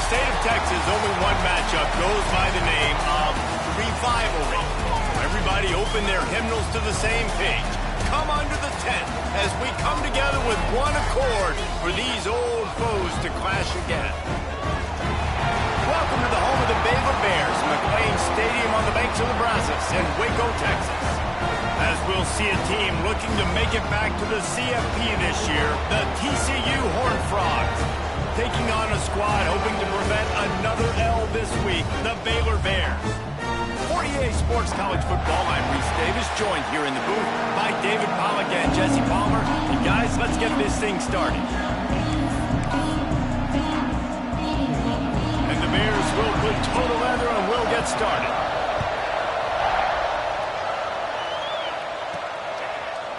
state of Texas, only one matchup goes by the name of Revivalry. Everybody open their hymnals to the same page. Come under the tent as we come together with one accord for these old foes to clash again. Welcome to the home of the Baylor Bears, McLean Stadium on the banks of the Brazos in Waco, Texas. As we'll see a team looking to make it back to the CFP this year, the TCU Horned Frogs. Taking on a squad hoping to prevent another L this week, the Baylor Bears. For EA Sports College Football, I'm Reese Davis, joined here in the booth by David Pollack and Jesse Palmer. And guys, let's get this thing started. And the Bears will put total leather and we'll get started.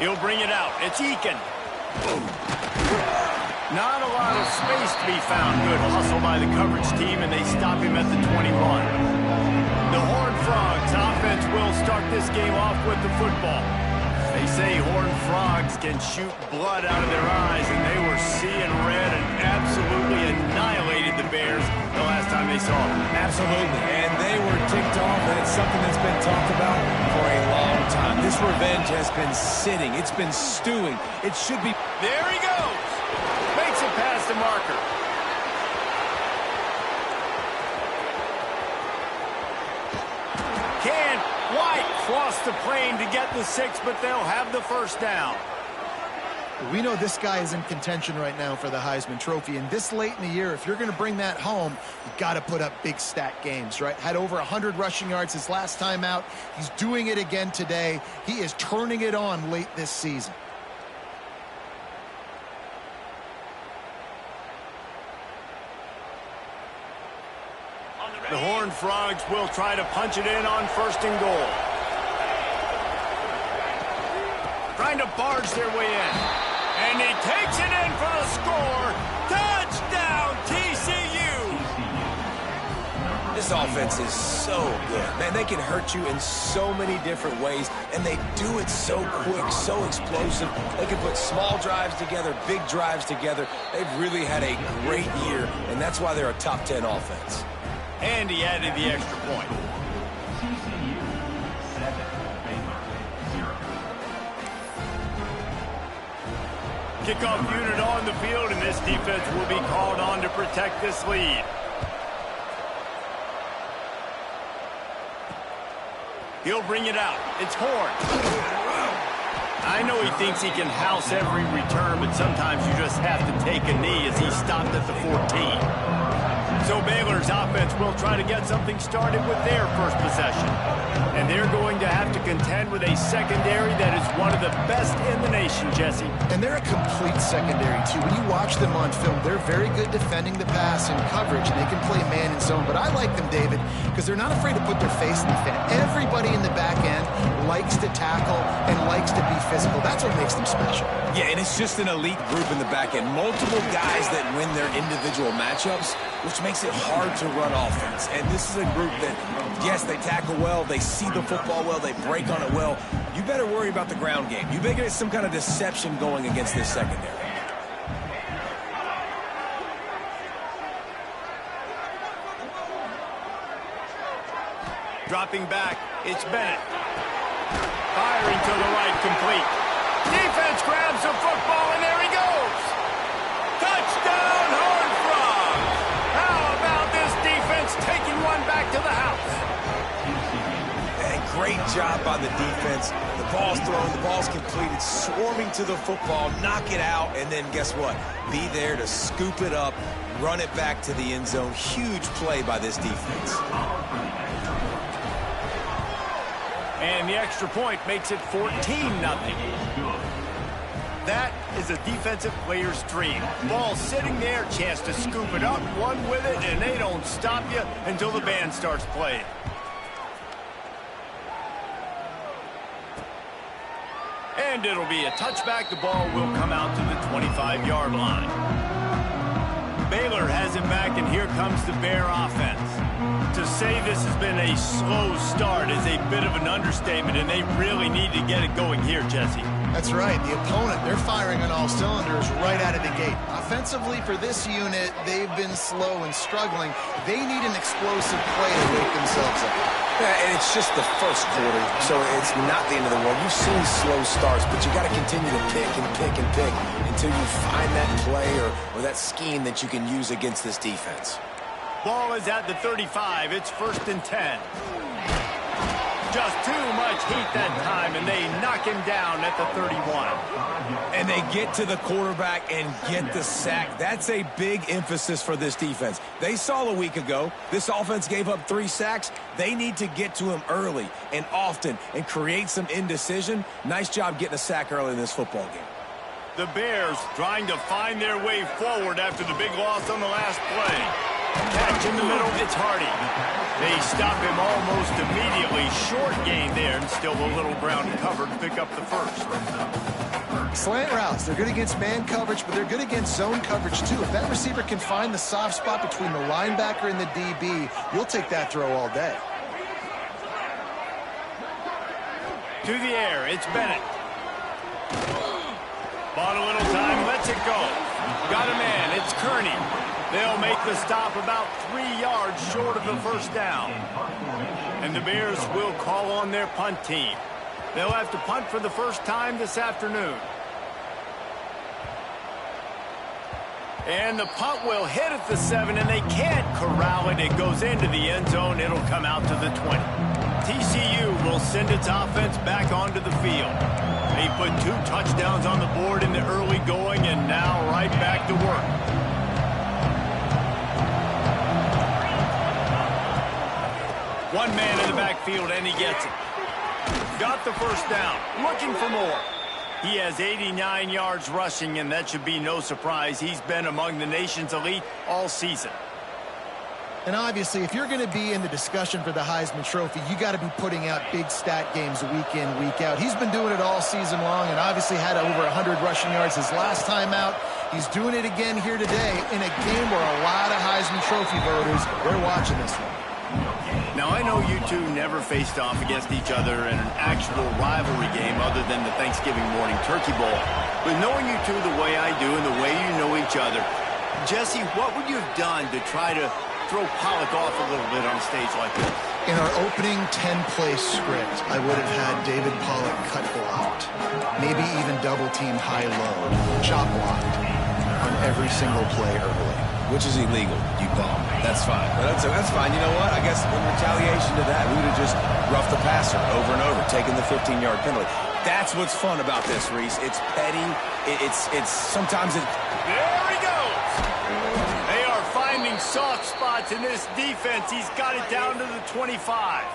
He'll bring it out. It's Eakin. Not a lot of space to be found. Good hustle by the coverage team, and they stop him at the 21. The Horned Frogs offense will start this game off with the football. They say Horned Frogs can shoot blood out of their eyes, and they were seeing red and absolutely annihilated the Bears the last time they saw them. Absolutely, and they were ticked off, and it's something that's been talked about for a long time. This revenge has been sitting. It's been stewing. It should be... There he goes. Makes it past the marker. White crossed the plane to get the 6, but they'll have the first down. We know this guy is in contention right now for the Heisman Trophy, and this late in the year, if you're going to bring that home, you've got to put up big stat games, right? Had over 100 rushing yards his last time out. He's doing it again today. He is turning it on late this season. The Horned Frogs will try to punch it in on 1st and goal. Trying to barge their way in. And he takes it in for the score. Touchdown, TCU! This offense is so good. Man, they can hurt you in so many different ways, and they do it so quick, so explosive. They can put small drives together, big drives together. They've really had a great year, and that's why they're a top 10 offense. And he added the extra point. Kickoff unit on the field, and this defense will be called on to protect this lead. He'll bring it out. It's Horn. I know he thinks he can house every return, but sometimes you just have to take a knee as he stopped at the 14. So Baylor's offense will try to get something started with their first possession. And they're going to have to contend with a secondary that is one of the best in the nation, Jesse. And they're a complete secondary, too. When you watch them on film, they're very good defending the pass and coverage, and they can play man and zone. But I like them, David, because they're not afraid to put their face in the fan. Everybody in the back end likes to tackle and likes to be physical. That's what makes them special. Yeah, and it's just an elite group in the back end. Multiple guys that win their individual matchups, which makes it hard to run offense. And this is a group that, yes, they tackle well, they see the football well, they break on it well. You better worry about the ground game. You better get some kind of deception going against this secondary. Dropping back, it's Bennett. Firing to the right, complete. Defense grabs the football, and there he goes. Touchdown, Horned Frogs. How about this defense taking one back to the house? And great job by the defense. The ball's thrown, the ball's completed, swarming to the football, knock it out, and then guess what? Be there to scoop it up, run it back to the end zone. Huge play by this defense. And the extra point makes it 14-0. That is a defensive player's dream. Ball sitting there, chance to scoop it up, one with it, and they don't stop you until the band starts playing. And it'll be a touchback. The ball will come out to the 25-yard line. Baylor has it back, and here comes the Bear offense. To say this has been a slow start is a bit of an understatement, and they really need to get it going here, Jesse. That's right. The opponent, they're firing on all cylinders right out of the gate. Offensively, for this unit, they've been slow and struggling. They need an explosive play to wake themselves up. Yeah, and it's just the first quarter, so it's not the end of the world. You've seen slow starts, but you got to continue to pick and pick and pick until you find that play or that scheme that you can use against this defense. Ball is at the 35. It's 1st and 10. Just too much heat that time, and they knock him down at the 31. And they get to the quarterback and get the sack. That's a big emphasis for this defense. They saw a week ago, this offense gave up 3 sacks. They need to get to him early and often and create some indecision. Nice job getting a sack early in this football game. The Bears trying to find their way forward after the big loss on the last play. Catch in the middle, it's Hardy. They stop him almost immediately. Short gain there, and still a little ground covered to pick up the first. Slant routes, they're good against man coverage, but they're good against zone coverage too. If that receiver can find the soft spot between the linebacker and the DB, you'll take that throw all day. To the air, it's Bennett. Bought a little time, lets it go. Got a man, it's Kearney. They'll make the stop about 3 yards short of the first down. And the Bears will call on their punt team. They'll have to punt for the first time this afternoon. And the punt will hit at the 7, and they can't corral it. It goes into the end zone. It'll come out to the 20. TCU will send its offense back onto the field. They put 2 touchdowns on the board in the early going, and now right back to work. One man in the backfield, and he gets it. Got the first down. Looking for more. He has 89 yards rushing, and that should be no surprise. He's been among the nation's elite all season. And obviously, if you're going to be in the discussion for the Heisman Trophy, you got to be putting out big stat games week in, week out. He's been doing it all season long and obviously had over 100 rushing yards his last time out. He's doing it again here today in a game where a lot of Heisman Trophy voters, they're watching this one. Now, I know you two never faced off against each other in an actual rivalry game other than the Thanksgiving morning Turkey Bowl. But knowing you two the way I do and the way you know each other, Jesse, what would you have done to try to throw Pollock off a little bit on a stage like this? In our opening 10-play script, I would have had David Pollock cut blocked, maybe even double-team high-low, chop blocked on every single play early. Which is illegal, you bum. That's fine. But that's fine. You know what? I guess in retaliation to that, we would have just roughed the passer over and over, taking the 15-yard penalty. That's what's fun about this, Reese. It's petty. It's sometimes it. There he goes. They are finding soft spots in this defense. He's got it down to the 25.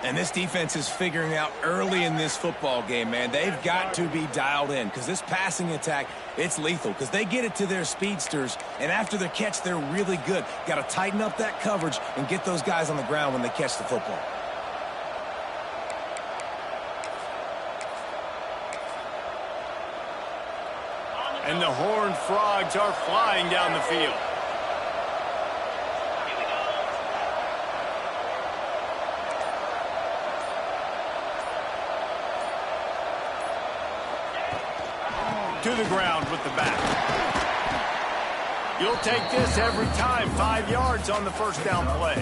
And this defense is figuring out early in this football game, man. They've got to be dialed in because this passing attack, it's lethal because they get it to their speedsters, and after the catch, they're really good. Got to tighten up that coverage and get those guys on the ground when they catch the football. And the Horned Frogs are flying down the field. To the ground with the back. You'll take this every time. 5 yards on the first down play.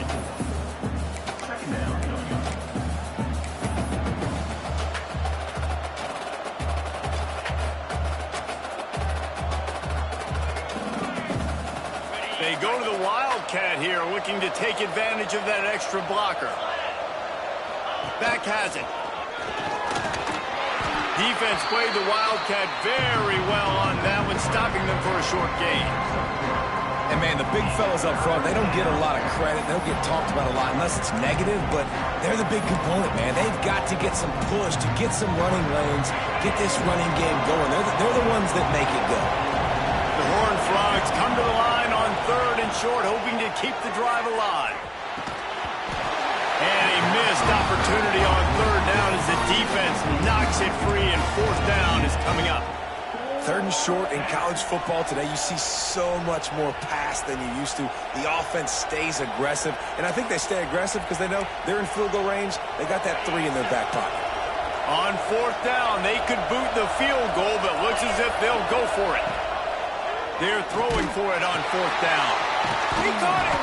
They go to the Wildcat here, looking to take advantage of that extra blocker. Back has it. Defense played the Wildcat very well on that one, stopping them for a short gain. And, man, the big fellas up front, they don't get a lot of credit. They don't get talked about a lot unless it's negative, but they're the big component, man. They've got to get some push, to get some running lanes, get this running game going. They're the ones that make it go. The Horned Frogs come to the line on 3rd and short, hoping to keep the drive alive. And a missed opportunity on 3rd down as the defense knocks it free, and 4th down is coming up. 3rd and short in college football today, you see so much more pass than you used to. The offense stays aggressive, and I think they stay aggressive because they know they're in field goal range. They got that 3 in their back pocket. On fourth down, they could boot the field goal, but looks as if they'll go for it. They're throwing for it on fourth down. He caught it.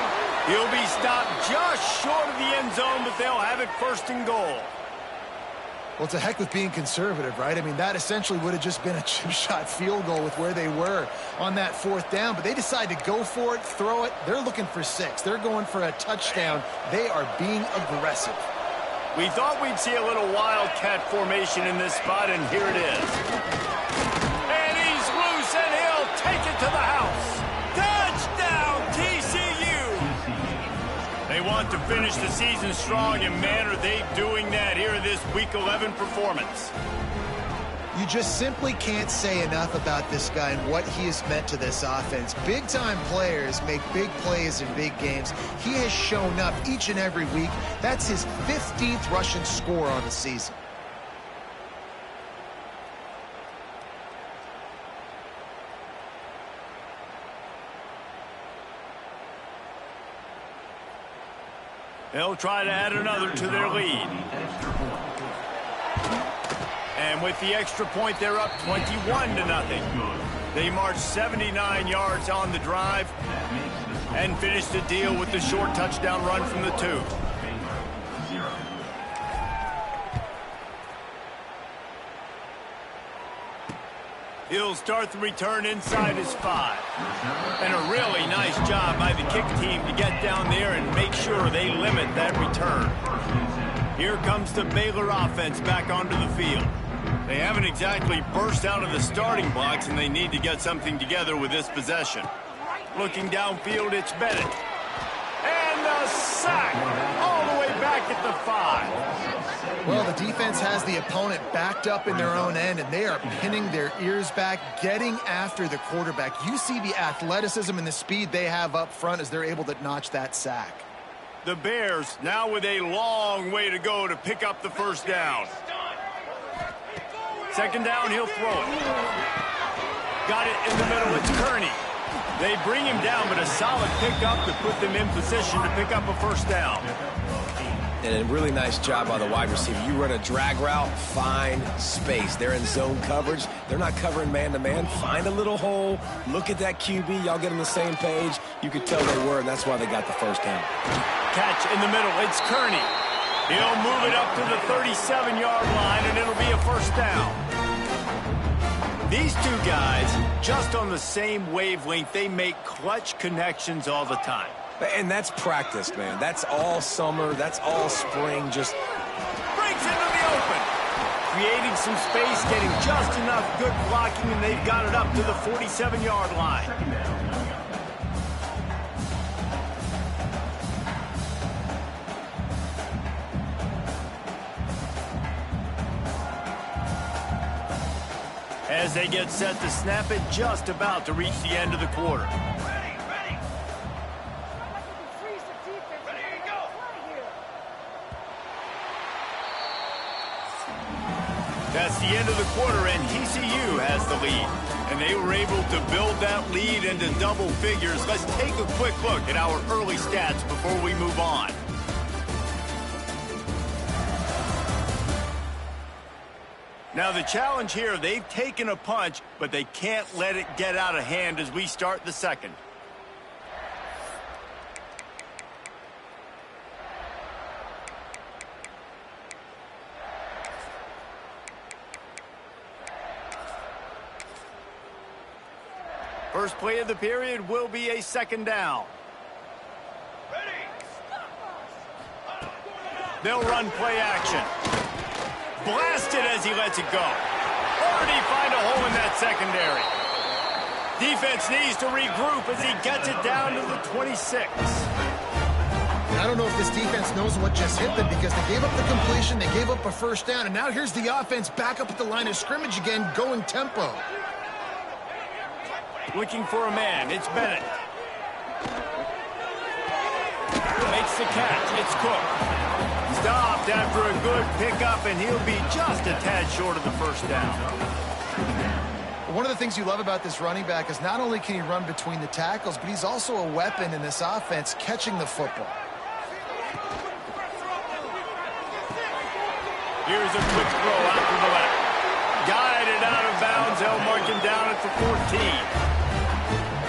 He'll be stopped just short of the end zone, but they'll have it first and goal. Well, to heck with being conservative, right? I mean, that essentially would have just been a chip shot field goal with where they were on that fourth down, but they decide to go for it, throw it. They're looking for 6. They're going for a touchdown. They are being aggressive. We thought we'd see a little wildcat formation in this spot, and here it is. And he's loose, and he'll take it to the house. Touchdown, TCU! They want to finish the season strong, and man, are they doing that here in this Week 11 performance. You just simply can't say enough about this guy and what he has meant to this offense. Big-time players make big plays in big games. He has shown up each and every week. That's his 15th rushing score on the season. They'll try to add another to their lead. And with the extra point, they're up 21-0. They marched 79 yards on the drive and finished the deal with the short touchdown run from the 2. He'll start the return inside his 5. And a really nice job by the kick team to get down there and make sure they limit that return. Here comes the Baylor offense back onto the field. They haven't exactly burst out of the starting blocks, and they need to get something together with this possession. Looking downfield, it's Bennett. And the sack all the way back at the 5. Well, the defense has the opponent backed up in their own end, and they are pinning their ears back, getting after the quarterback. You see the athleticism and the speed they have up front as they're able to notch that sack. The Bears now with a long way to go to pick up the first down. Second down, he'll throw it. Got it in the middle, it's Kearney. They bring him down, but a solid pickup to put them in position to pick up a first down. And a really nice job by the wide receiver. You run a drag route, find space. They're in zone coverage. They're not covering man-to-man. Find a little hole. Look at that QB. Y'all get on the same page. You could tell they were, and that's why they got the first down. Catch in the middle. It's Kearney. He'll move it up to the 37-yard line, and it'll be a first down. These two guys, just on the same wavelength, they make clutch connections all the time. And that's practice, man. That's all summer. That's all spring. Just breaks into the open. Creating some space, getting just enough good blocking, and they've got it up to the 47-yard line. As they get set to snap it, just about to reach the end of the quarter. That's the end of the quarter, and TCU has the lead. And they were able to build that lead into double figures. Let's take a quick look at our early stats before we move on. Now the challenge here, they've taken a punch, but they can't let it get out of hand as we start the second. First play of the period will be a second down. They'll run play action. Blasted as he lets it go. Already find a hole in that secondary. Defense needs to regroup as he gets it down to the 26. I don't know if this defense knows what just hit them because they gave up the completion, they gave up a first down, and now here's the offense back up at the line of scrimmage again, going tempo. Looking for a man. It's Bennett. Makes the catch. It's Cook. Stopped after a good pickup, and he'll be just a tad short of the first down. One of the things you love about this running back is not only can he run between the tackles, but he's also a weapon in this offense catching the football. Here's a quick throw out to the left. Guided out of bounds. They'll mark him down at the 14.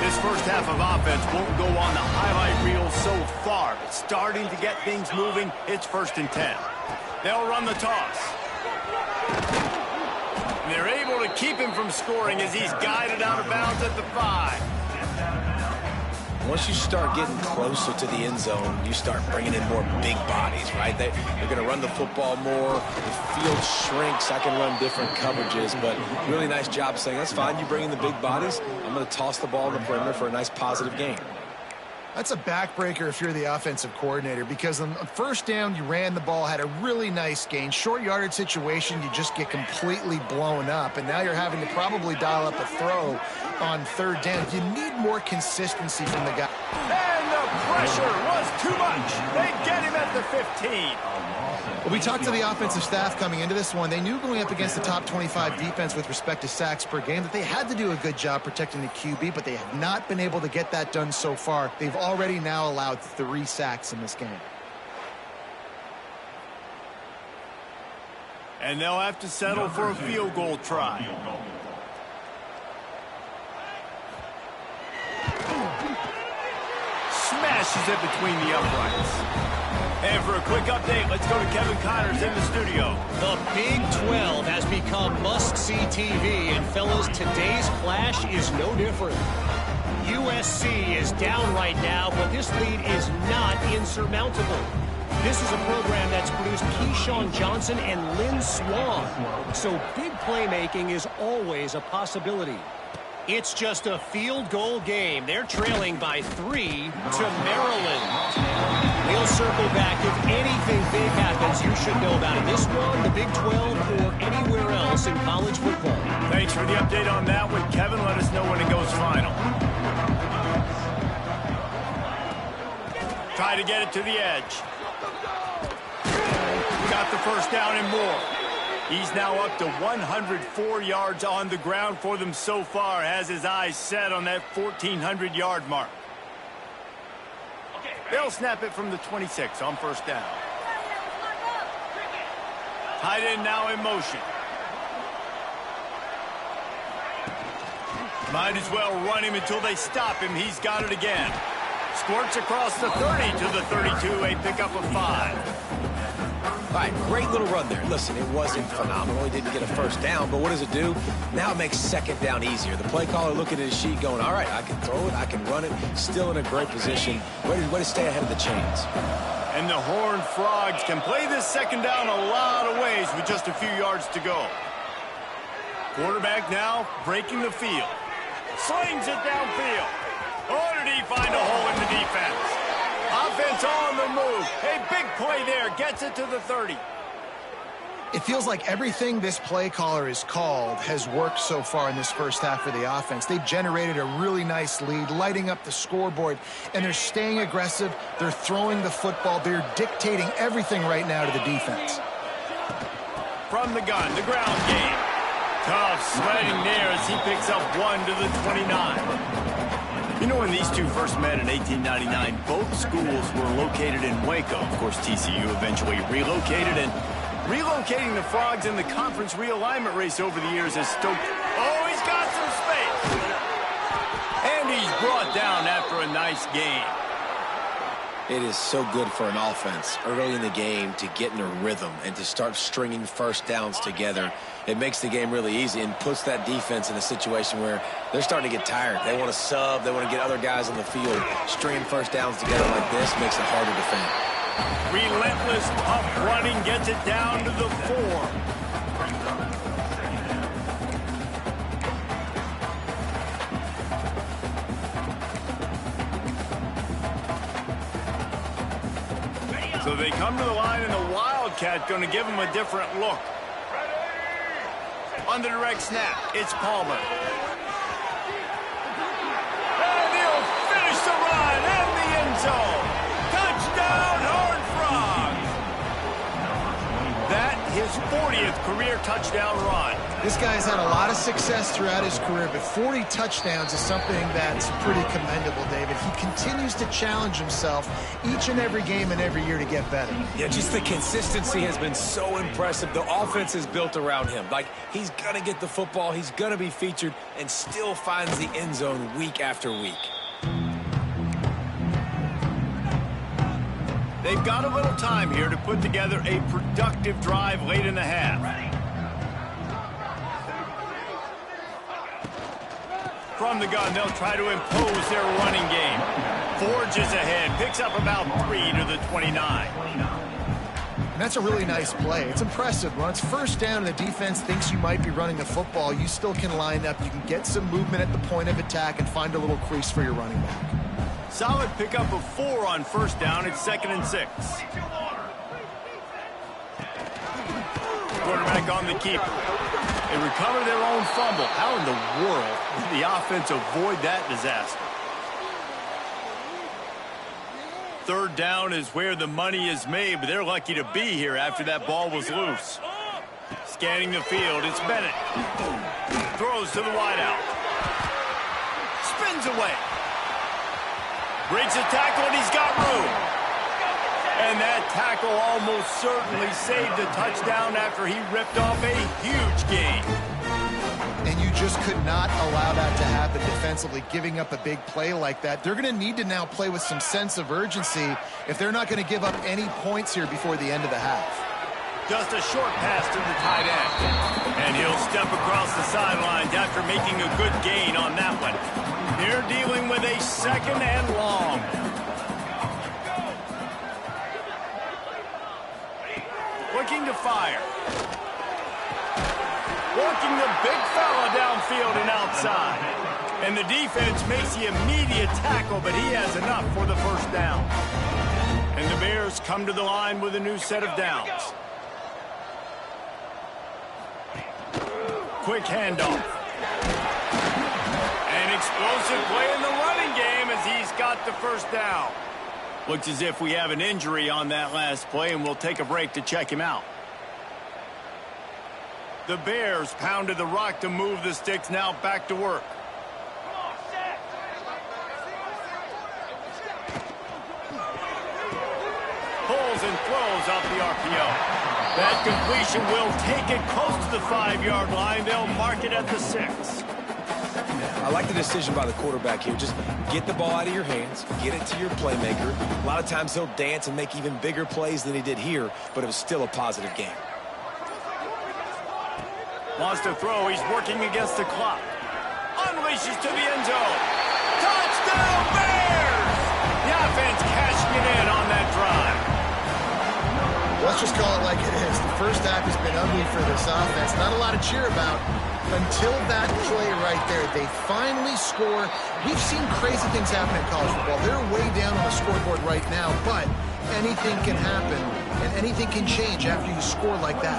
This first half of offense won't go on the highlight reel so far, but starting to get things moving. It's 1st and 10. They'll run the toss. And they're able to keep him from scoring as he's guided out of bounds at the 5. Once you start getting closer to the end zone, you start bringing in more big bodies, right? They're going to run the football more. The field shrinks. I can run different coverages, but really nice job saying, that's fine. You bring in the big bodies. I'm going to toss the ball in the perimeter for a nice positive gain. That's a backbreaker if you're the offensive coordinator, because on first down, you ran the ball, had a really nice gain. Short yardage situation, you just get completely blown up, and now you're having to probably dial up a throw on 3rd down. You need more consistency from the guy. And the pressure was too much. They get him at the 15. Well, we talked to the offensive staff coming into this one. They knew going up against the top 25 defense with respect to sacks per game that they had to do a good job protecting the QB, but they have not been able to get that done so far. They've already now allowed 3 sacks in this game. And they'll have to settle for a field goal try. Smashes it between the uprights. And for a quick update, let's go to Kevin Connors in the studio. The Big 12 has become must-see TV, and fellas, today's clash is no different. USC is down right now, but this lead is not insurmountable. This is a program that's produced Keyshawn Johnson and Lynn Swann, so big playmaking is always a possibility. It's just a field goal game. They're trailing by 3 to Maryland. We'll circle back. If anything big happens, you should know about it. This one, the Big 12, or anywhere else in college football. Thanks for the update on that one, Kevin. Let us know when it goes final. Try to get it to the edge. Got the first down and more. He's now up to 104 yards on the ground for them so far. Has his eyes set on that 1,400-yard mark. They'll snap it from the 26 on first down. Tight end now in motion. Might as well run him until they stop him. He's got it again. Squirts across the 30 to the 32, a pickup of 5. All right, great little run there. Listen, it wasn't phenomenal. He didn't get a first down, but what does it do? Now it makes 2nd down easier. The play caller looking at his sheet going, all right, I can throw it, I can run it. Still in a great position. Way to stay ahead of the chains. And the Horned Frogs can play this 2nd down a lot of ways with just a few yards to go. Quarterback now breaking the field. Slings it downfield. Oh, did he find a hole in the defense? Offense on the move. A big play there. Gets it to the 30. It feels like everything this play caller has called has worked so far in this first half for the offense. They've generated a really nice lead, lighting up the scoreboard, and they're staying aggressive. They're throwing the football. They're dictating everything right now to the defense. From the gun, the ground game. Tough sledding there as he picks up 1 to the 29. You know, when these two first met in 1899, both schools were located in Waco. Of course, TCU eventually relocated, and relocating the Frogs in the conference realignment race over the years has stoked. Oh, he's got some space. And he's brought down after a nice gain. It is so good for an offense early in the game to get in a rhythm and to start stringing first downs together. It makes the game really easy and puts that defense in a situation where they're starting to get tired. They want to sub. They want to get other guys on the field. Stringing first downs together like this makes it harder to defend. Relentless, tough running gets it down to the 4. So they come to the line, and the Wildcat going to give them a different look. On the direct snap, it's Palmer. And he'll finish the run in the end zone. Touchdown, Horned Frogs. That his 40th career touchdown run. This guy's had a lot of success throughout his career, but 40 touchdowns is something that's pretty commendable, David. He continues to challenge himself each and every game and every year to get better. Yeah, just the consistency has been so impressive. The offense is built around him. Like, he's going to get the football, he's going to be featured, and still finds the end zone week after week. They've got a little time here to put together a productive drive late in the half. From the gun, they'll try to impose their running game. Forges ahead, picks up about 3 to the 29. And that's a really nice play. It's impressive. When it's first down and the defense thinks you might be running the football, you still can line up. You can get some movement at the point of attack and find a little crease for your running back. Solid pickup of 4 on first down. It's 2nd and 6. Quarterback on the keeper. They recover their own fumble. How in the world did the offense avoid that disaster? 3rd down is where the money is made, but they're lucky to be here after that ball was loose. Scanning the field, it's Bennett. Throws to the wideout. Spins away. Breaks a tackle, and he's got room. And that tackle almost certainly saved a touchdown after he ripped off a huge gain. And you just could not allow that to happen defensively, giving up a big play like that. They're going to need to now play with some sense of urgency if they're not going to give up any points here before the end of the half. Just a short pass to the tight end. And he'll step across the sidelines after making a good gain on that one. They're dealing with a 2nd and long. Looking to fire. Working the big fella downfield and outside. And the defense makes the immediate tackle, but he has enough for the first down. And the Bears come to the line with a new set of downs. Quick handoff. An explosive play in the running game as he's got the first down. Looks as if we have an injury on that last play, and we'll take a break to check him out. The Bears pounded the rock to move the sticks, now back to work. Pulls and throws off the RPO. That completion will take it close to the 5-yard line. They'll mark it at the 6. I like the decision by the quarterback here. Just get the ball out of your hands, get it to your playmaker. A lot of times he'll dance and make even bigger plays than he did here, but it was still a positive game. Wants to throw. He's working against the clock. Unleashes to the end zone. Touchdown Bears! The offense cashing it in on that drive. Let's just call it like it is. The first half has been ugly for this offense. Not a lot to cheer about until that play right there. They finally score. We've seen crazy things happen in college football. They're way down on the scoreboard right now, but anything can happen, and anything can change after you score like that.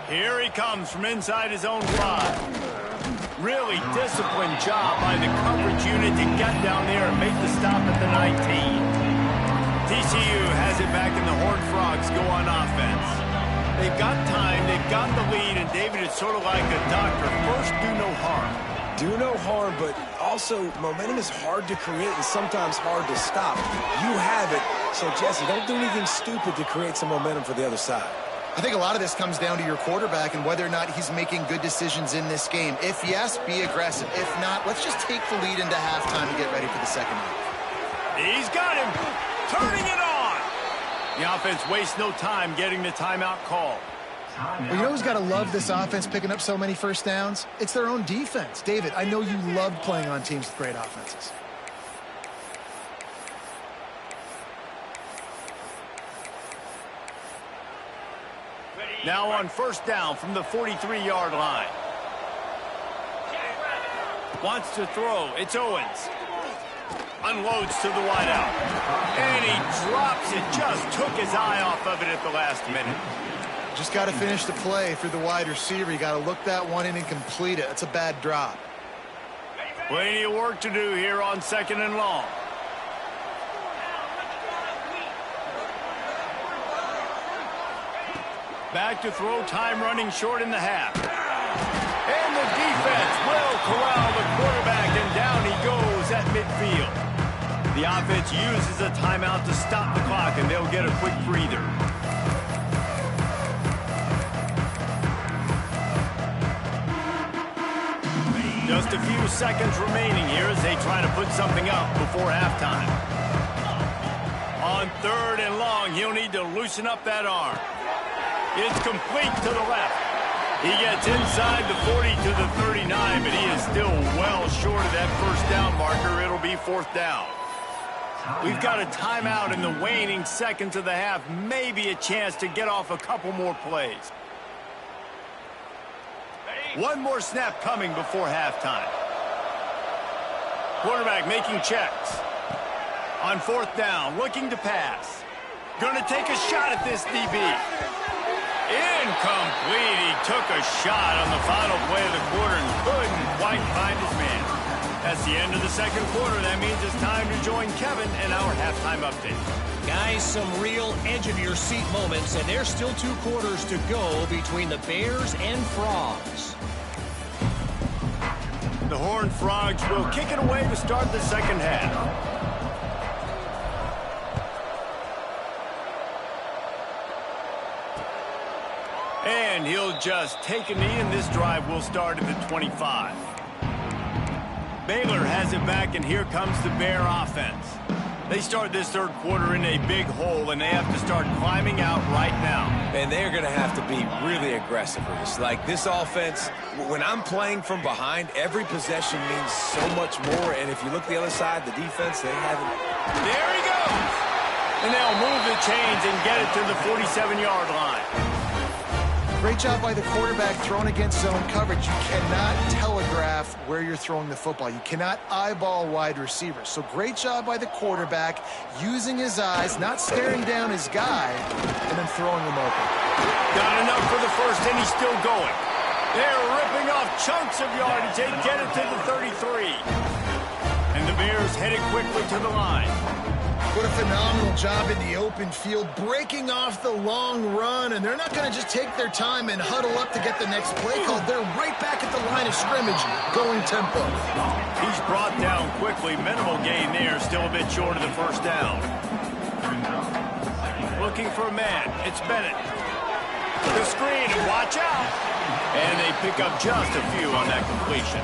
Here he comes from inside his own 5. Really disciplined job by the coverage unit to get down there and make the stop at the 19. TCU has it back, and the Horned Frogs go on offense. They've got time, they've got the lead, and David, it's sort of like a doctor. First, do no harm. Do no harm, but also momentum is hard to create and sometimes hard to stop. You have it, so Jesse, don't do anything stupid to create some momentum for the other side. I think a lot of this comes down to your quarterback and whether or not he's making good decisions in this game. If yes, be aggressive. If not, let's just take the lead into halftime and get ready for the second half. He's got him. Turning it on. The offense wastes no time getting the timeout call. Well, you know who's got to love this offense picking up so many first downs? It's their own defense. David, I know you loved playing on teams with great offenses. Now on first down from the 43-yard line. Wants to throw. It's Owens. Unloads to the wideout. And he drops it. Just took his eye off of it at the last minute. Just got to finish the play through the wide receiver. You got to look that one in and complete it. That's a bad drop. Plenty of work to do here on 2nd and long. Back to throw, time running short in the half. And the defense will corral the quarterback, and down he goes at midfield. The offense uses a timeout to stop the clock, and they'll get a quick breather. Just a few seconds remaining here as they try to put something up before halftime. On 3rd and long, he'll need to loosen up that arm. It's complete to the left. He gets inside the 40 to the 39, but he is still well short of that first down marker. It'll be 4th down. We've got a timeout in the waning seconds of the half. Maybe a chance to get off a couple more plays. One more snap coming before halftime. Quarterback making checks. On 4th down, looking to pass. Going to take a shot at this DB. Incomplete. He took a shot on the final play of the quarter and couldn't quite find his man. That's the end of the second quarter. That means it's time to join Kevin and our halftime update. Guys, some real edge-of-your-seat moments, and there's still 2 quarters to go between the Bears and Frogs. The Horned Frogs will kick it away to start the second half. And he'll just take a knee, and this drive will start at the 25. Baylor has it back, and here comes the Bear offense. They start this third quarter in a big hole, and they have to start climbing out right now. And they're going to have to be really aggressive with this. Like this offense, when I'm playing from behind, every possession means so much more. And if you look the other side, the defense, they haven't. There he goes. And they'll move the chains and get it to the 47-yard line. Great job by the quarterback throwing against zone coverage. You cannot telegraph where you're throwing the football. You cannot eyeball wide receivers. So great job by the quarterback using his eyes, not staring down his guy, and then throwing him open. Got enough for the first, and he's still going. They're ripping off chunks of yardage. They get it to the 33. And the Bears headed quickly to the line. What a phenomenal job in the open field, breaking off the long run, and they're not going to just take their time and huddle up to get the next play called. They're right back at the line of scrimmage, going tempo. He's brought down quickly. Minimal gain there, still a bit short of the first down. Looking for a man. It's Bennett. The screen, and watch out. And they pick up just a few on that completion.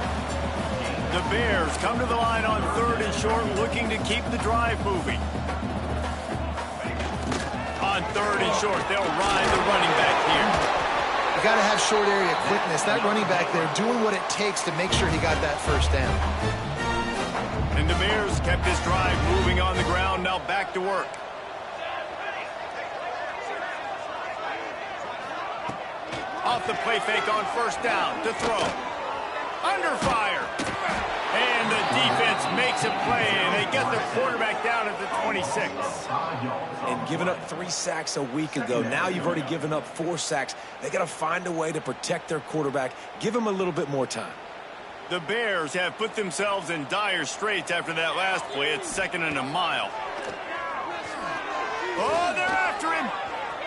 The Bears come to the line on 3rd and short, looking to keep the drive moving. On 3rd and short, they'll ride the running back here. You got to have short area quickness. That running back there doing what it takes to make sure he got that first down. And the Bears kept this drive moving on the ground, now back to work. Off the play fake on 1st down to throw. Under fire. And the defense makes a play, and they get the quarterback down at the 26. And giving up 3 sacks a week ago, now you've already given up 4 sacks. They got to find a way to protect their quarterback. Give him a little bit more time. The Bears have put themselves in dire straits after that last play. It's 2nd and a mile. Oh, they're after him.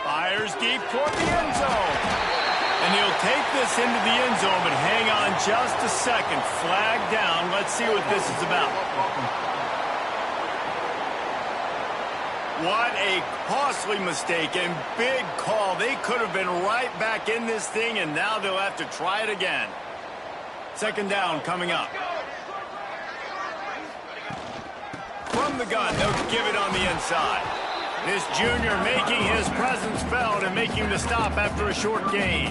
Fires deep toward the end zone. And he'll take this into the end zone, but hang on just a second. Flag down. Let's see what this is about. What a costly mistake and big call. They could have been right back in this thing, and now they'll have to try it again. 2nd down coming up. From the gun, they'll give it on the inside. This junior making his presence felt and making the stop after a short gain.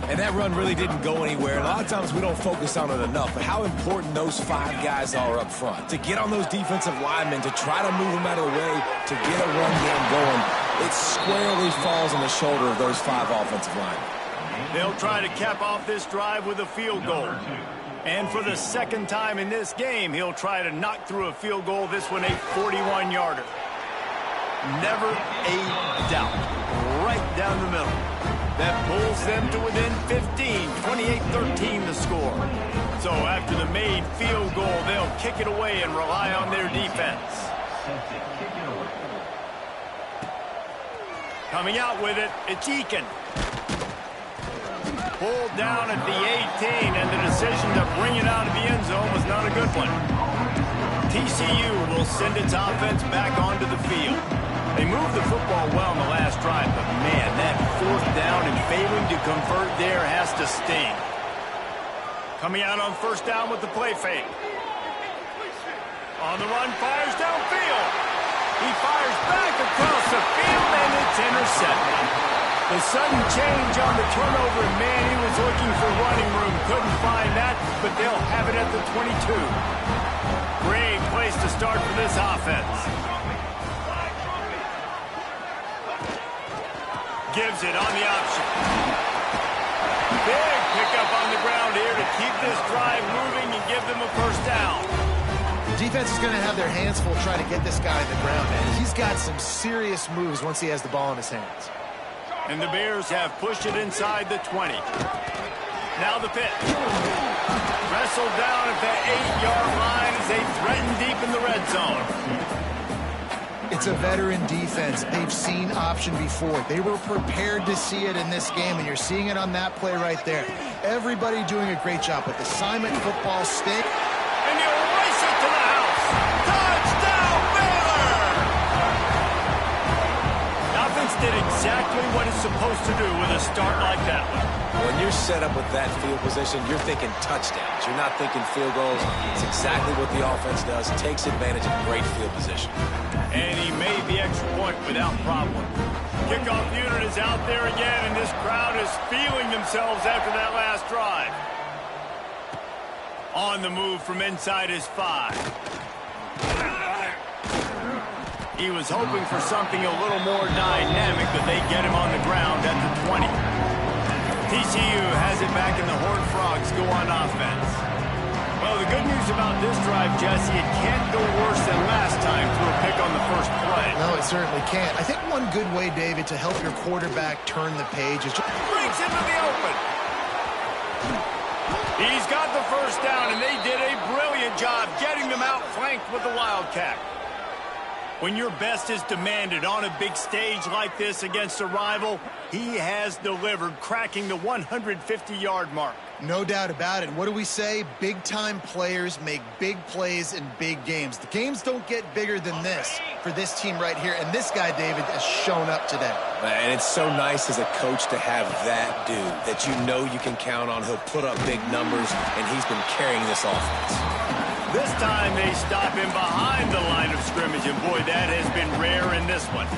And that run really didn't go anywhere. A lot of times we don't focus on it enough, but how important those 5 guys are up front. To get on those defensive linemen, to try to move them out of the way, to get a run game going, it squarely falls on the shoulder of those 5 offensive linemen. They'll try to cap off this drive with a field goal. And for the 2nd time in this game, he'll try to knock through a field goal, this one a 41-yarder. Never a doubt. Right down the middle. That pulls them to within 15, 28-13 the score. So after the made field goal, they'll kick it away and rely on their defense. Coming out with it, it's Eakin. Pulled down at the 18, and the decision to bring it out of the end zone was not a good one. TCU will send its offense back onto the field. They moved the football well in the last drive, but man, that fourth down and failing to convert there has to sting. Coming out on first down with the play fake. On the run, fires downfield. He fires back across the field, and it's intercepted. The sudden change on the turnover, and man, he was looking for running room. Couldn't find that, but they'll have it at the 22. Great place to start for this offense. Gives it on the option. Big pickup on the ground here to keep this drive moving and give them a first down. The defense is going to have their hands full trying to get this guy on the ground, man. He's got some serious moves once he has the ball in his hands. And the Bears have pushed it inside the 20. Now the pitch. Wrestled down at the 8-yard line as they threaten deep in the red zone. It's a veteran defense. They've seen option before. They were prepared to see it in this game, and you're seeing it on that play right there. Everybody doing a great job with assignment football stick. And you race it to the house. Touchdown, Baylor! The offense did exactly what it's supposed to do with a start like that one. When you're set up with that field position, you're thinking touchdowns. You're not thinking field goals. It's exactly what the offense does. Takes advantage of great field position. And he made the extra point without problem. Kickoff unit is out there again, and this crowd is feeling themselves after that last drive. On the move from inside his 5. He was hoping for something a little more dynamic, but they get him on the ground at the 20. TCU has it back, and the Horned Frogs go on offense. Well, the good news about this drive, Jesse, it can't go worse than last time through a pick on the first play. No, it certainly can't. I think one good way, David, to help your quarterback turn the page is just... Breaks into the open. He's got the first down, and they did a brilliant job getting them outflanked with the Wildcat. When your best is demanded on a big stage like this against a rival, he has delivered, cracking the 150-yard mark. No doubt about it. What do we say? Big-time players make big plays in big games. The games don't get bigger than this for this team right here, and this guy, David, has shown up today. And it's so nice as a coach to have that dude that you know you can count on. He'll put up big numbers, and he's been carrying this offense. This time they stop him behind the line of scrimmage, and boy, that has been rare in this one.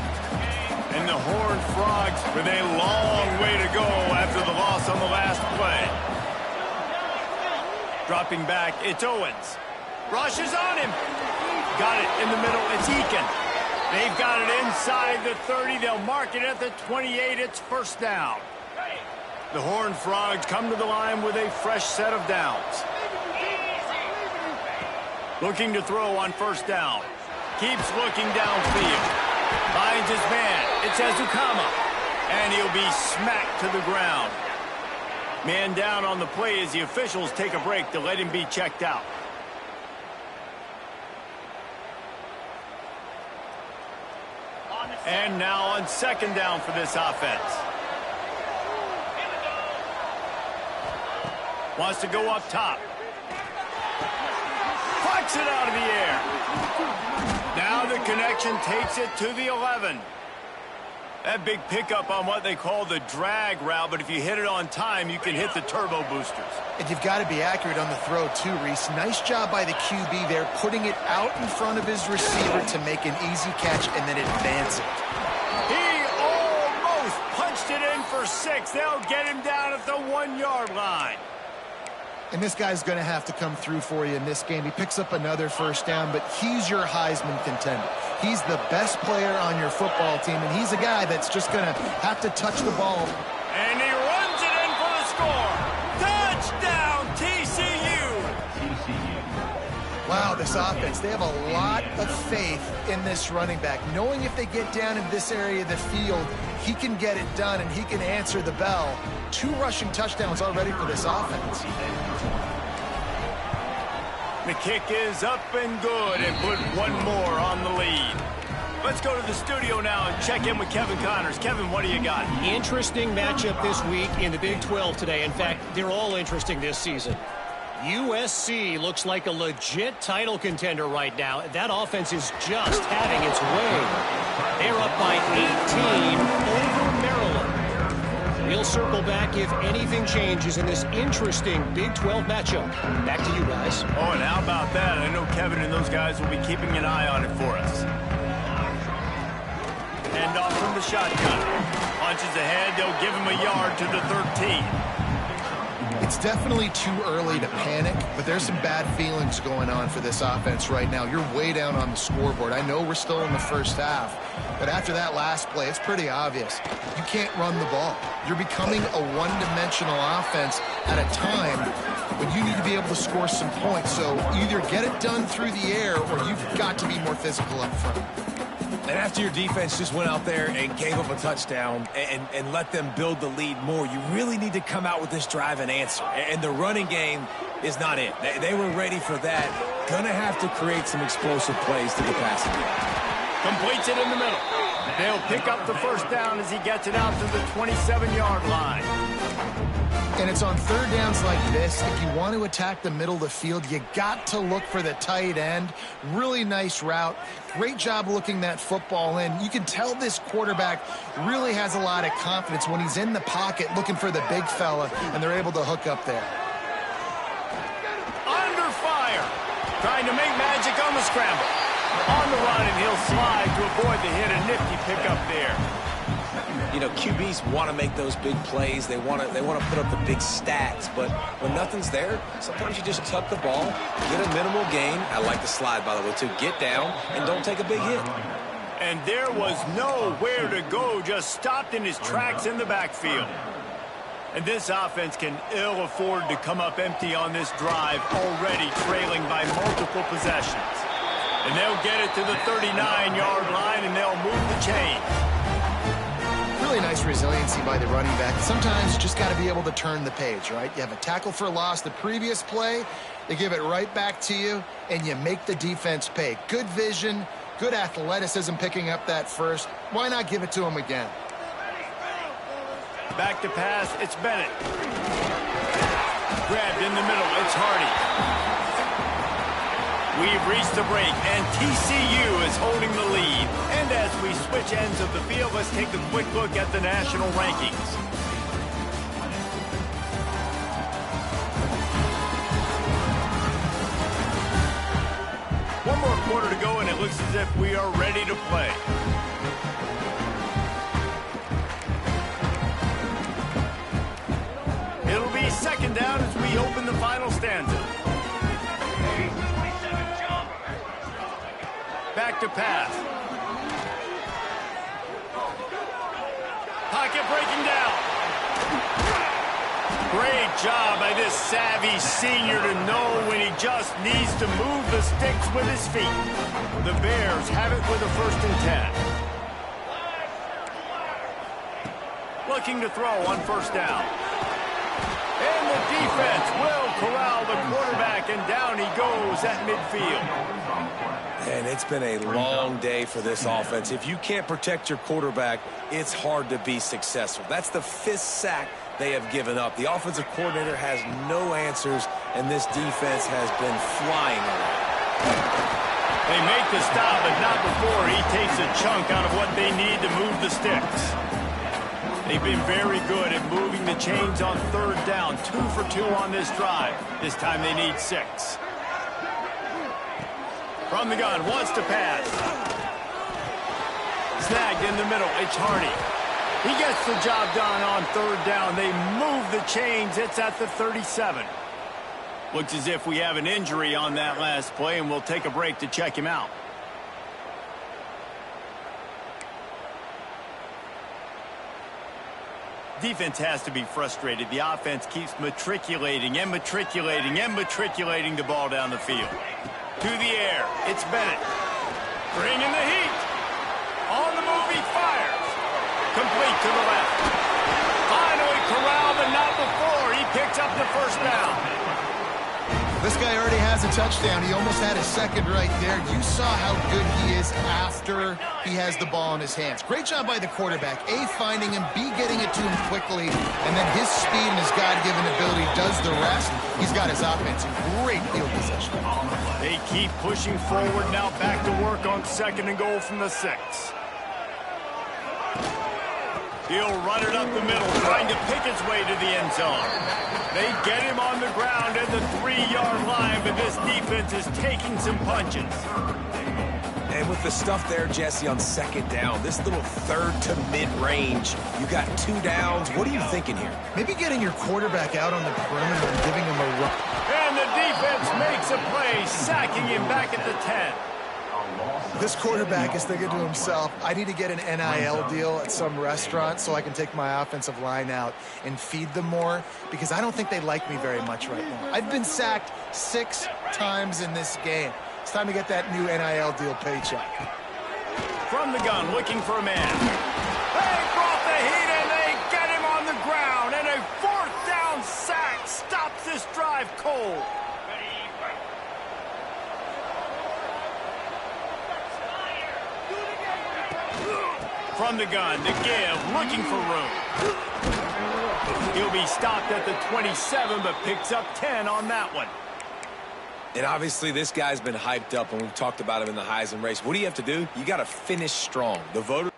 And the Horned Frogs with a long way to go after the loss on the last play. Dropping back, it's Owens. Rushes on him. Got it in the middle, it's Eakin. They've got it inside the 30. They'll mark it at the 28. It's first down. The Horned Frogs come to the line with a fresh set of downs. Looking to throw on first down. Keeps looking downfield. Finds his man. It's Ezukama. And he'll be smacked to the ground. Man down on the play as the officials take a break to let him be checked out. And now on second down for this offense. Wants to go up top. Flicks it out of the air. Now the connection takes it to the 11. That big pickup on what they call the drag route, but if you hit it on time, you can hit the turbo boosters. And you've got to be accurate on the throw, too, Reese. Nice job by the QB there, putting it out in front of his receiver to make an easy catch and then advance it. He almost punched it in for 6. They'll get him down at the 1-yard line. And this guy's going to have to come through for you in this game. He picks up another first down, but he's your Heisman contender. He's the best player on your football team, and he's a guy that's just going to have to touch the ball. And he runs it in for the score. Touchdown, TCU. Wow, this offense, they have a lot of faith in this running back. Knowing if they get down in this area of the field, he can get it done and he can answer the bell. 2 rushing touchdowns already for this offense. The kick is up and good, and put one more on the lead. Let's go to the studio now and check in with Kevin Connors. Kevin, what do you got? Interesting matchup this week in the Big 12 today. In fact, they're all interesting this season. USC looks like a legit title contender right now. That offense is just having its way. They're up by 18 over Maryland. We'll circle back if anything changes in this interesting Big 12 matchup. Back to you guys. Oh, and how about that? I know Kevin and those guys will be keeping an eye on it for us. Hand off from the shotgun. Punches ahead. They'll give him a yard to the 13. It's definitely too early to panic, but there's some bad feelings going on for this offense right now. You're way down on the scoreboard. I know we're still in the first half, but after that last play, it's pretty obvious. You can't run the ball. You're becoming a one-dimensional offense at a time when you need to be able to score some points. So either get it done through the air or you've got to be more physical up front. And after your defense just went out there and gave up a touchdown and let them build the lead more, you really need to come out with this drive and answer. And the running game is not it. They were ready for that. Gonna have to create some explosive plays to the passing game. Completes it in the middle. They'll pick up the first down as he gets it out to the 27-yard line. And it's on third downs like this. If you want to attack the middle of the field, you got to look for the tight end. Really nice route. Great job looking that football in. You can tell this quarterback really has a lot of confidence when he's in the pocket looking for the big fella, and they're able to hook up there. Under fire. Trying to make magic on the scramble. On the run, and he'll slide to avoid the hit. A nifty pickup there. You know, QBs want to make those big plays. They want to put up the big stats. But when nothing's there, sometimes you just tuck the ball, get a minimal gain. I like the slide, by the way, to get down and don't take a big hit. And there was nowhere to go, just stopped in his tracks in the backfield. And this offense can ill afford to come up empty on this drive, already trailing by multiple possessions. And they'll get it to the 39-yard line, and they'll move the chain. Really nice resiliency by the running back. Sometimes you just got to be able to turn the page, right? You have a tackle for loss the previous play, they give it right back to you, and you make the defense pay. Good vision, good athleticism picking up that first. Why not give it to him again? Back to pass, it's Bennett. Grabbed in the middle, it's Hardy. We've reached the break, and TCU is holding the lead. And as we switch ends of the field, let's take a quick look at the national rankings. One more quarter to go, and it looks as if we are ready to play. It'll be second down as we open the final stanza. Back to pass. Pocket breaking down. Great job by this savvy senior to know when he just needs to move the sticks with his feet. The Bears have it with a 1st and 10. Looking to throw on 1st down. And the defense will corral the quarterback, and down he goes at midfield. And it's been a long day for this offense. If you can't protect your quarterback, it's hard to be successful. That's the 5th sack they have given up. The offensive coordinator has no answers, and this defense has been flying around. They make the stop, but not before he takes a chunk out of what they need to move the sticks. They've been very good at moving the chains on 3rd down. 2 for 2 on this drive. This time they need 6. From the gun, wants to pass. Snagged in the middle, it's Hardy. He gets the job done on 3rd down. They move the chains, it's at the 37. Looks as if we have an injury on that last play, and we'll take a break to check him out. Defense has to be frustrated. The offense keeps matriculating and matriculating and matriculating the ball down the field. To the air, it's Bennett. Bringing the heat. On the move, he fires. Complete to the left. Finally corralled, but not before. He picks up the 1st down. This guy already has a touchdown. He almost had a second right there. You saw how good he is after he has the ball in his hands. Great job by the quarterback. A, finding him, B, getting it to him quickly, and then his speed and his God-given ability does the rest. He's got his offense in great field position. They keep pushing forward, now back to work on 2nd and goal from the 6. He'll run it up the middle, trying to pick his way to the end zone. They get him on the ground at the 3-yard line, but this defense is taking some punches. And with the stuff there, Jesse, on 2nd down, this little 3rd to mid-range, you got 2 downs. What are you thinking here? Maybe getting your quarterback out on the perimeter and giving him a run. And the defense makes a play, sacking him back at the 10. This quarterback is thinking to himself, I need to get an NIL deal at some restaurant so I can take my offensive line out and feed them more, because I don't think they like me very much right now. I've been sacked 6 times in this game. It's time to get that new NIL deal paycheck. From the gun, looking for a man. They brought the heat and they get him on the ground, and a 4th down sack stops this drive cold. From the gun, to give, looking for room. He'll be stopped at the 27, but picks up 10 on that one. And obviously this guy's been hyped up, and we've talked about him in the Heisman race. What do you have to do? You got to finish strong. The voter...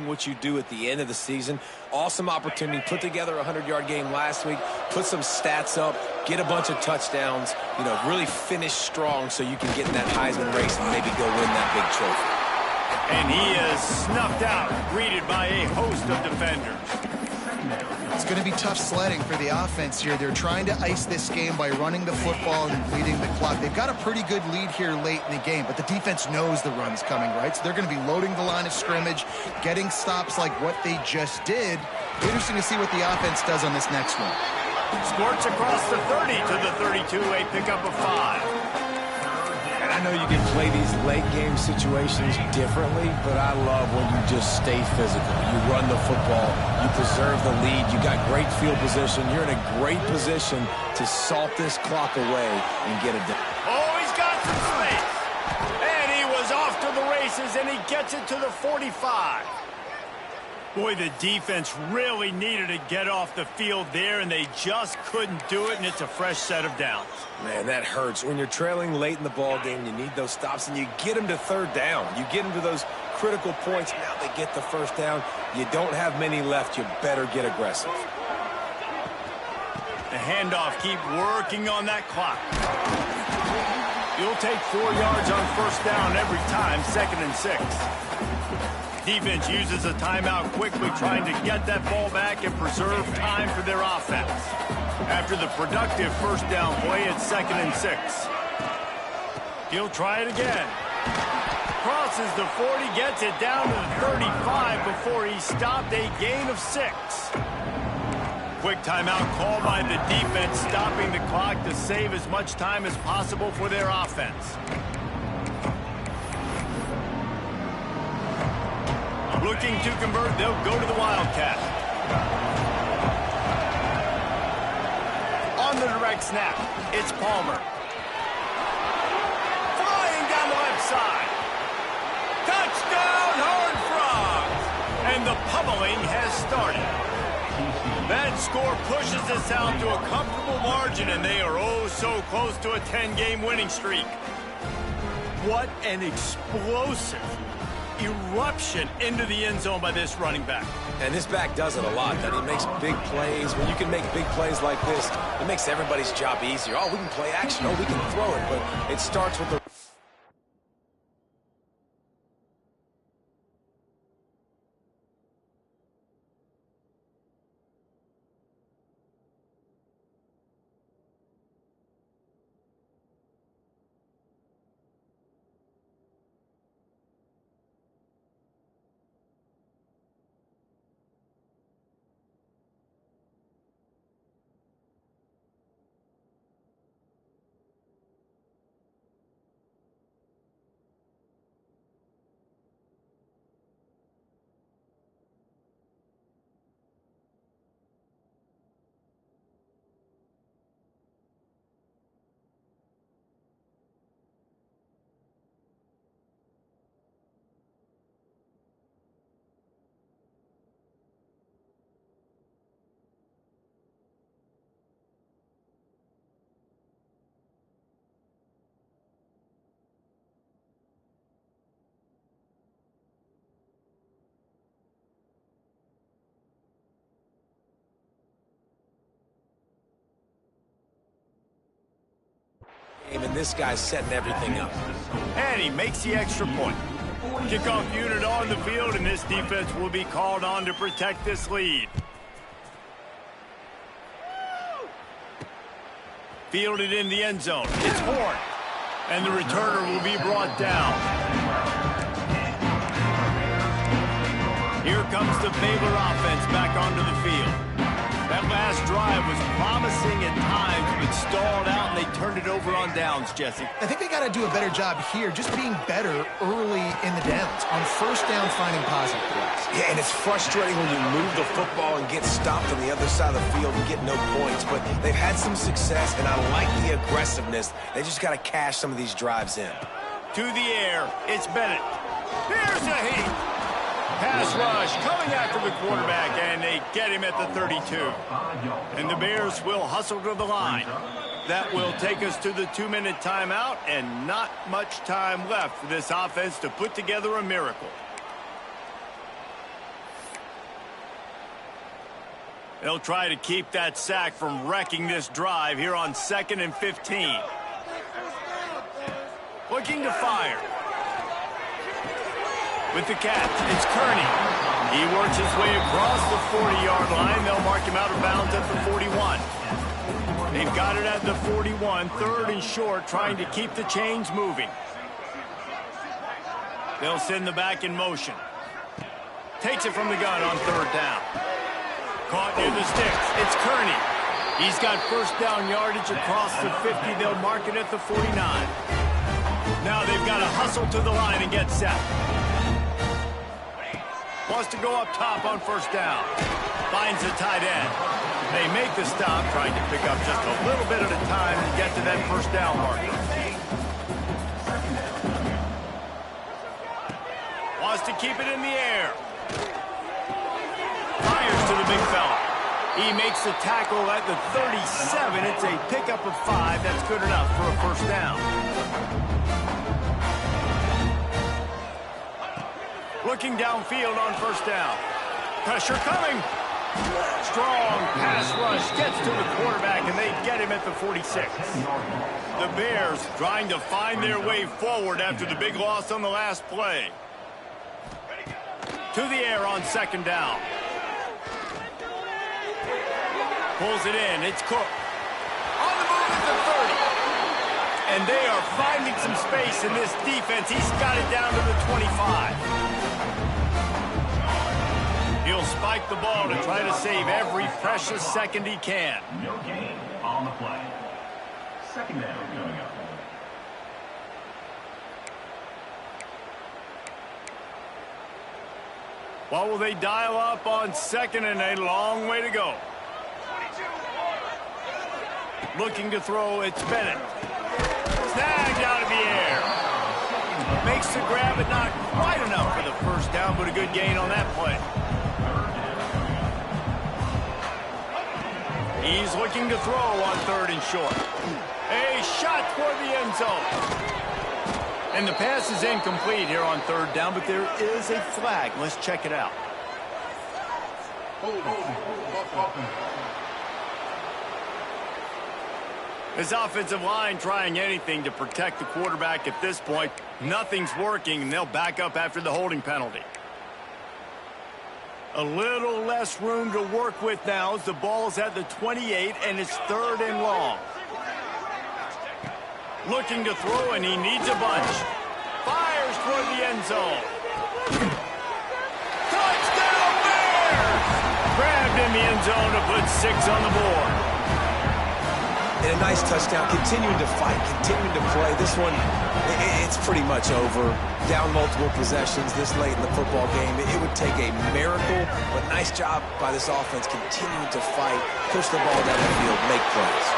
what you do at the end of the season. Awesome opportunity. Put together a 100-yard game last week. Put some stats up. Get a bunch of touchdowns. You know, really finish strong so you can get in that Heisman race and maybe go win that big trophy. And he is snuffed out, greeted by a host of defenders. It's going to be tough sledding for the offense here. They're trying to ice this game by running the football and bleeding the clock. They've got a pretty good lead here late in the game, but the defense knows the run's coming, right? So they're going to be loading the line of scrimmage, getting stops like what they just did. Interesting to see what the offense does on this next one. Squirts across the 30 to the 32, a pickup of 5. And I know you can play these late game situations differently, but I love when you just stay physical. You run the football, you preserve the lead, you got great field position. You're in a great position to salt this clock away and get it done. Oh, he's got some space. And he was off to the races, and he gets it to the 45. Boy, the defense really needed to get off the field there, and they just couldn't do it, and it's a fresh set of downs. Man, that hurts. When you're trailing late in the ball game, you need those stops, and you get them to 3rd down. You get them to those critical points. Now they get the 1st down. You don't have many left. You better get aggressive. The handoff, keep working on that clock. You'll take 4 yards on 1st down every time, 2nd and 6. Defense uses a timeout quickly, trying to get that ball back and preserve time for their offense. After the productive 1st down play, it's 2nd and 6. He'll try it again. Crosses the 40, gets it down to the 35 before he's stopped, a gain of 6. Quick timeout call by the defense, stopping the clock to save as much time as possible for their offense. Looking to convert, they'll go to the Wildcat. On the direct snap, it's Palmer. Flying down the left side. Touchdown, Horned Frogs! And the pummeling has started. That score pushes us out to a comfortable margin, and they are oh so close to a 10-game winning streak. What an explosive eruption into the end zone by this running back. And this back does it a lot. That he makes big plays. When you can make big plays like this, it makes everybody's job easier. Oh, we can play action. Oh, we can throw it. But it starts with the... And this guy's setting everything up. And he makes the extra point. Kickoff unit on the field, and this defense will be called on to protect this lead. Fielded in the end zone. It's Horn. And the returner will be brought down. Here comes the Baylor offense back onto the field. That last drive was promising at times, but stalled out, and they turned it over on downs, Jesse. I think they got to do a better job here, just being better early in the downs. On first down, finding positive plays. Yeah, and it's frustrating when you move the football and get stopped on the other side of the field and get no points. But they've had some success, and I like the aggressiveness. They just got to cash some of these drives in. To the air, it's Bennett. Here's a heat. Pass rush coming after the quarterback, and they get him at the 32. And the Bears will hustle to the line. That will take us to the 2-minute timeout, and not much time left for this offense to put together a miracle. They'll try to keep that sack from wrecking this drive here on 2nd and 15. Looking to fire. With the catch, it's Kearney. He works his way across the 40-yard line. They'll mark him out of bounds at the 41. They've got it at the 41, 3rd and short, trying to keep the chains moving. They'll send the back in motion. Takes it from the gun on 3rd down. Caught near the sticks. It's Kearney. He's got first down yardage across the 50. They'll mark it at the 49. Now they've got to hustle to the line and get set. Wants to go up top on first down. Finds the tight end. They make the stop, trying to pick up just a little bit at a time to get to that first down marker. Wants to keep it in the air. Fires to the big fella. He makes the tackle at the 37. It's a pickup of 5. That's good enough for a first down. Looking downfield on first down. Pressure coming. Strong pass rush gets to the quarterback, and they get him at the 46. The Bears trying to find their way forward after the big loss on the last play. To the air on 2nd down. Pulls it in. It's Cook. On the move at the 30. And they are finding some space in this defense. He's got it down to the 25. He'll spike the ball to try to save every precious second he can. No gain on the play. 2nd down coming up. What will they dial up on 2nd and a long way to go? Looking to throw, it's Bennett. Snagged out of the air. Makes the grab, but not quite enough for the first down, but a good gain on that play. He's looking to throw on 3rd and short. A shot toward the end zone. And the pass is incomplete here on 3rd down, but there is a flag. Let's check it out. This offensive line trying anything to protect the quarterback at this point. Nothing's working, and they'll back up after the holding penalty. A little less room to work with now as the ball's at the 28, and it's 3rd and long. Looking to throw, and he needs a bunch. Fires toward the end zone. Touchdown Bears! Grabbed in the end zone to put 6 on the board. And a nice touchdown, continuing to fight, continuing to play. This one, it's pretty much over. Down multiple possessions this late in the football game. It would take a miracle, but nice job by this offense continuing to fight, push the ball down the field, make plays.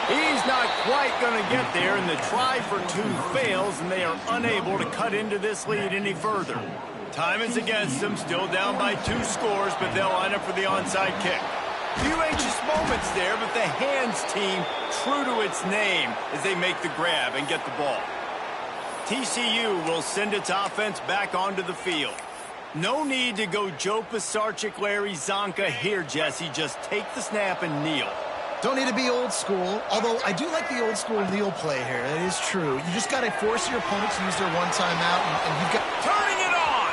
He's not quite going to get there, and the try for 2 fails, and they are unable to cut into this lead any further. Time is against them, still down by 2 scores, but they'll line up for the onside kick. Few anxious moments there, but the hands team true to its name as they make the grab and get the ball. TCU will send its offense back onto the field. No need to go Joe Pisarcik, Larry Zonka here, Jesse. Just take the snap and kneel. Don't need to be old school, although I do like the old school kneel play here. That is true. You just got to force your opponent to use their one timeout, and you've got... Turning it on!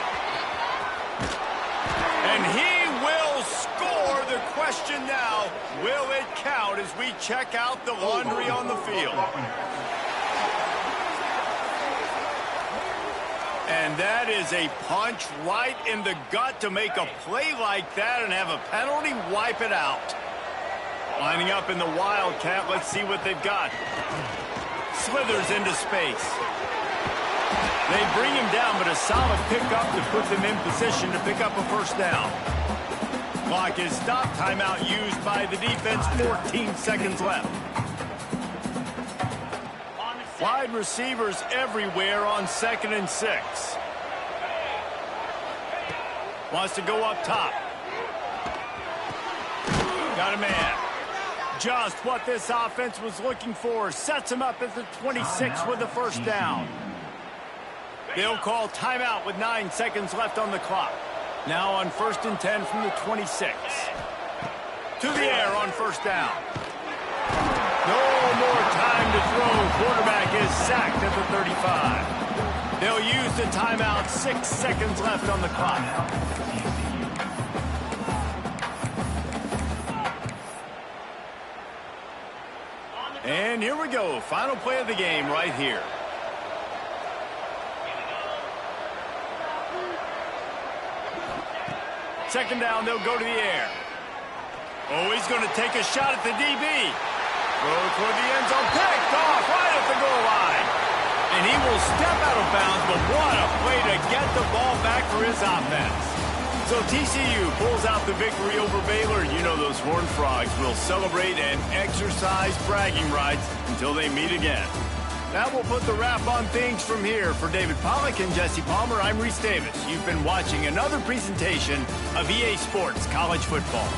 And he will score. The question now, will it count as we check out the laundry on the field? And that is a punch right in the gut to make a play like that and have a penalty wipe it out. Lining up in the Wildcat, let's see what they've got. Slithers into space. They bring him down, but a solid pickup to put them in position to pick up a first down. Clock is stopped. Timeout used by the defense. 14 seconds left. Wide receivers everywhere on 2nd and 6. Wants to go up top. Got a man. Just what this offense was looking for. Sets him up at the 26 with the first down. They'll call timeout with 9 seconds left on the clock. Now on 1st and 10 from the 26. To the air on first down. No more time to throw. Quarterback is sacked at the 35. They'll use the timeout. 6 seconds left on the clock. And here we go. Final play of the game right here. Second down, they'll go to the air. Oh, he's going to take a shot at the DB. Throw toward the end zone. Picked off right at the goal line. And he will step out of bounds, but what a play to get the ball back for his offense. So TCU pulls out the victory over Baylor. You know those Horned Frogs will celebrate and exercise bragging rights until they meet again. That will put the wrap on things from here. For David Pollack and Jesse Palmer, I'm Reese Davis. You've been watching another presentation of EA Sports College Football.